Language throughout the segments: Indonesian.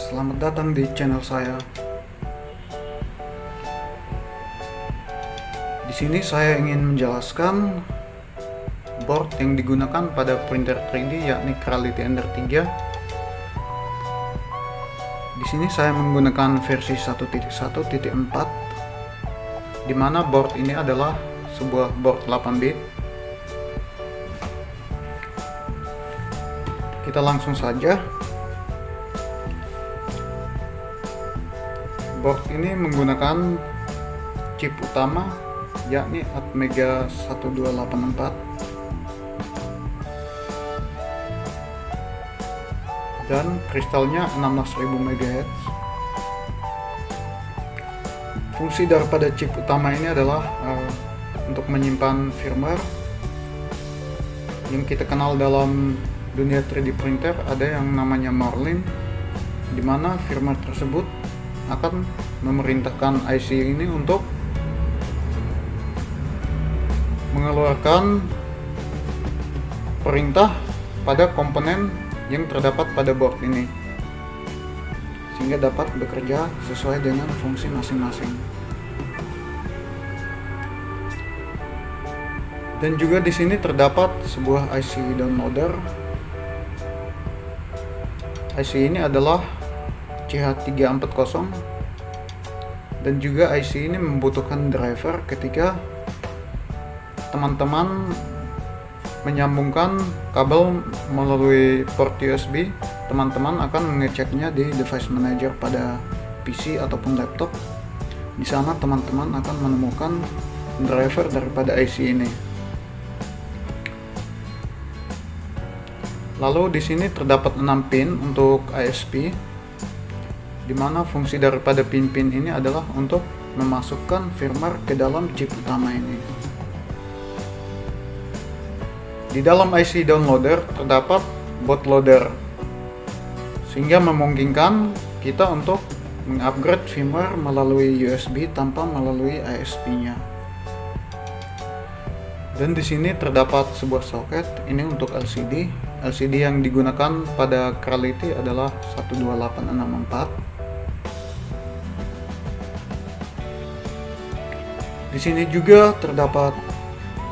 Selamat datang di channel saya. Di sini saya ingin menjelaskan board yang digunakan pada printer 3D yakni Creality Ender 3. Di sini saya menggunakan versi 1.1.4 di mana board ini adalah sebuah board 8 bit. Kita langsung saja. Board ini menggunakan chip utama yakni Atmega 1284 dan kristalnya 16.000 MHz. Fungsi daripada chip utama ini adalah untuk menyimpan firmware. Yang kita kenal dalam dunia 3D printer ada yang namanya Marlin, di mana firmware tersebut akan memerintahkan IC ini untuk mengeluarkan perintah pada komponen yang terdapat pada board ini sehingga dapat bekerja sesuai dengan fungsi masing-masing. Dan juga di sini terdapat sebuah IC downloader. IC ini adalah CH340 dan juga IC ini membutuhkan driver ketika teman-teman menyambungkan kabel melalui port USB. Teman-teman akan mengeceknya di device manager pada PC ataupun laptop. Di sana teman-teman akan menemukan driver daripada IC ini. Lalu di sini terdapat 6 pin untuk ISP, di mana fungsi daripada pin-pin ini adalah untuk memasukkan firmware ke dalam chip utama ini. Di dalam IC downloader terdapat bootloader, sehingga memungkinkan kita untuk mengupgrade firmware melalui USB tanpa melalui ISP-nya. Dan di sini terdapat sebuah soket ini untuk LCD. LCD yang digunakan pada Creality adalah 12864. Di sini juga terdapat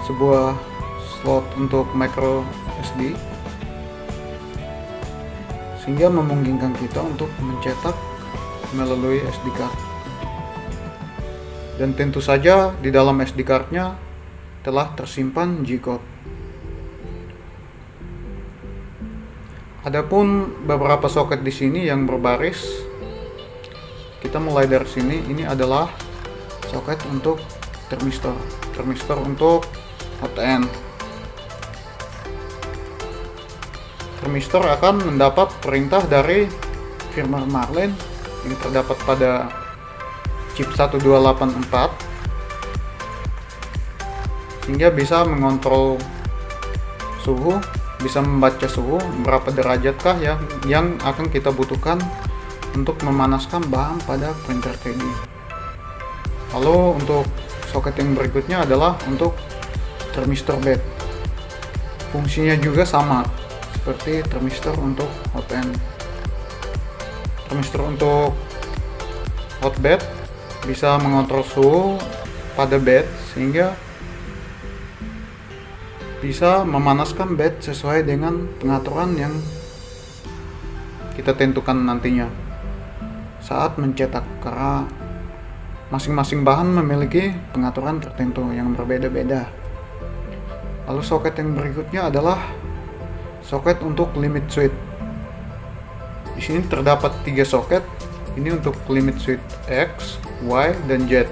sebuah slot untuk micro SD, sehingga memungkinkan kita untuk mencetak melalui SD card. Dan tentu saja di dalam SD card-nya telah tersimpan G-code. Adapun beberapa soket di sini yang berbaris, kita mulai dari sini. Ini adalah soket untuk termistor untuk hot end. Termistor akan mendapat perintah dari firmware Marlin yang terdapat pada chip 1284 sehingga bisa mengontrol suhu, bisa membaca suhu berapa derajatkah yang akan kita butuhkan untuk memanaskan bahan pada printer 3D. Lalu untuk soket yang berikutnya adalah untuk termistor bed. Fungsinya juga sama seperti termistor untuk hot end. Termistor untuk hot bed bisa mengontrol suhu pada bed sehingga bisa memanaskan bed sesuai dengan pengaturan yang kita tentukan nantinya saat mencetak, karena masing-masing bahan memiliki pengaturan tertentu yang berbeda-beda. Lalu soket yang berikutnya adalah soket untuk limit switch. Di sini terdapat 3 soket. Ini untuk limit switch X, Y, dan Z.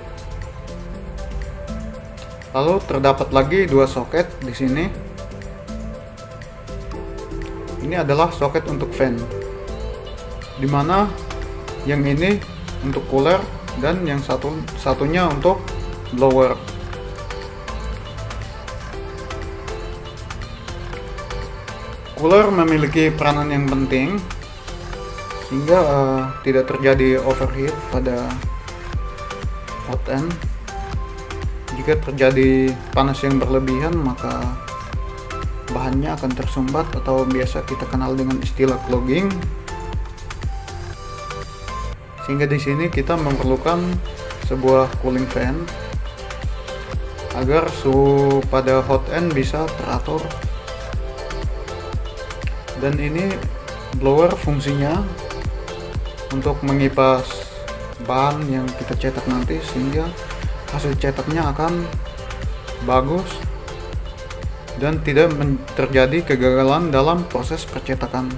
Lalu terdapat lagi 2 soket di sini. Ini adalah soket untuk fan, dimana yang ini untuk cooler dan yang satunya untuk blower. Cooler memiliki peranan yang penting sehingga tidak terjadi overheat pada hot end. Jika terjadi panas yang berlebihan, maka bahannya akan tersumbat atau biasa kita kenal dengan istilah clogging. Sehingga di sini kita memerlukan sebuah cooling fan agar suhu pada hot end bisa teratur. Dan ini blower fungsinya untuk mengipas bahan yang kita cetak nanti, sehingga hasil cetaknya akan bagus dan tidak terjadi kegagalan dalam proses percetakan.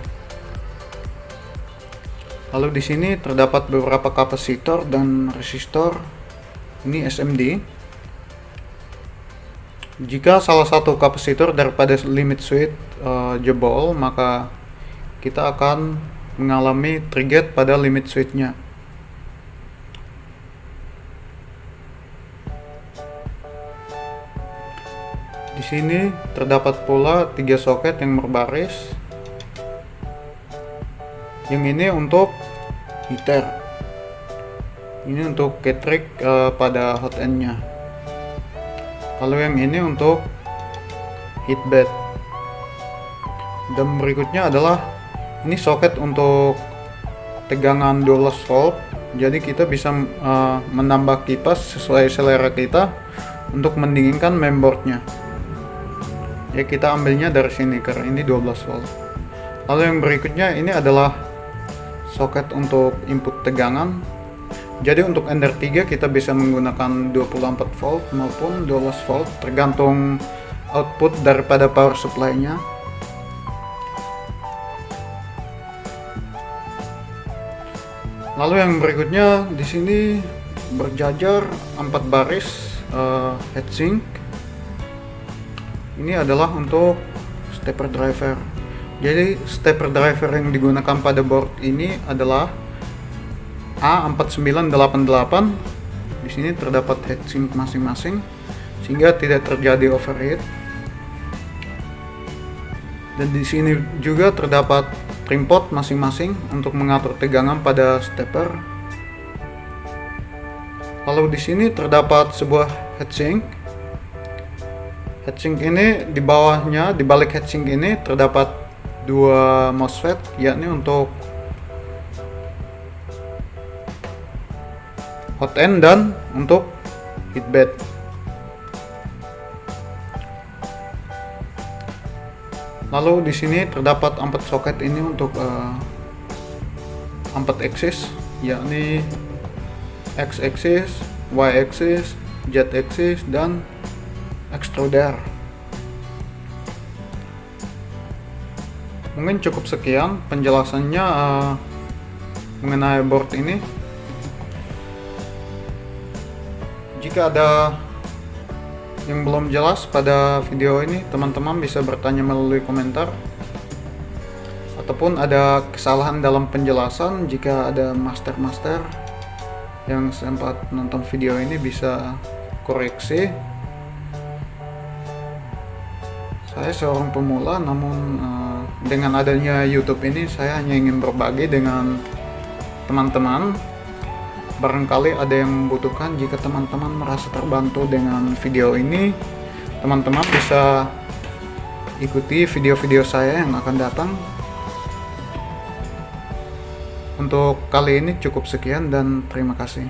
Lalu di sini terdapat beberapa kapasitor dan resistor. Ini SMD. Jika salah satu kapasitor daripada limit switch jebol, maka kita akan mengalami trigger pada limit switch-nya. Di sini terdapat pula 3 soket yang berbaris. Yang ini untuk heater. Ini untuk ketrik pada hot end-nya. Lalu yang ini untuk heatbed. Dan berikutnya adalah ini soket untuk tegangan 12 volt. Jadi kita bisa menambah kipas sesuai selera kita untuk mendinginkan mainboardnya. Ya, kita ambilnya dari sini karena ini 12 volt. Lalu yang berikutnya ini adalah soket untuk input tegangan. Jadi untuk Ender 3 kita bisa menggunakan 24 volt maupun 12 volt tergantung output daripada power supply-nya. Lalu yang berikutnya di sini berjajar 4 baris heatsink. Ini adalah untuk stepper driver. Jadi stepper driver yang digunakan pada board ini adalah A4988. Di sini terdapat heatsink masing-masing sehingga tidak terjadi overheat. Dan di sini juga terdapat trim pot masing-masing untuk mengatur tegangan pada stepper. Lalu di sini terdapat sebuah heatsink. Heatsink ini di bawahnya, di balik heatsink ini terdapat 2 MOSFET, yakni untuk hot end dan untuk heatbed. Lalu di sini terdapat 4 soket ini untuk 4 axis, yakni X axis, Y axis, Z axis, dan extruder. Mungkin cukup sekian penjelasannya mengenai board ini. Jika ada yang belum jelas pada video ini, teman-teman bisa bertanya melalui komentar, ataupun ada kesalahan dalam penjelasan. Jika ada master yang sempat nonton video ini bisa koreksi. Saya seorang pemula, namun dengan adanya YouTube ini saya hanya ingin berbagi dengan teman-teman. Barangkali ada yang membutuhkan. Jika teman-teman merasa terbantu dengan video ini, teman-teman bisa ikuti video-video saya yang akan datang. Untuk kali ini cukup sekian dan terima kasih.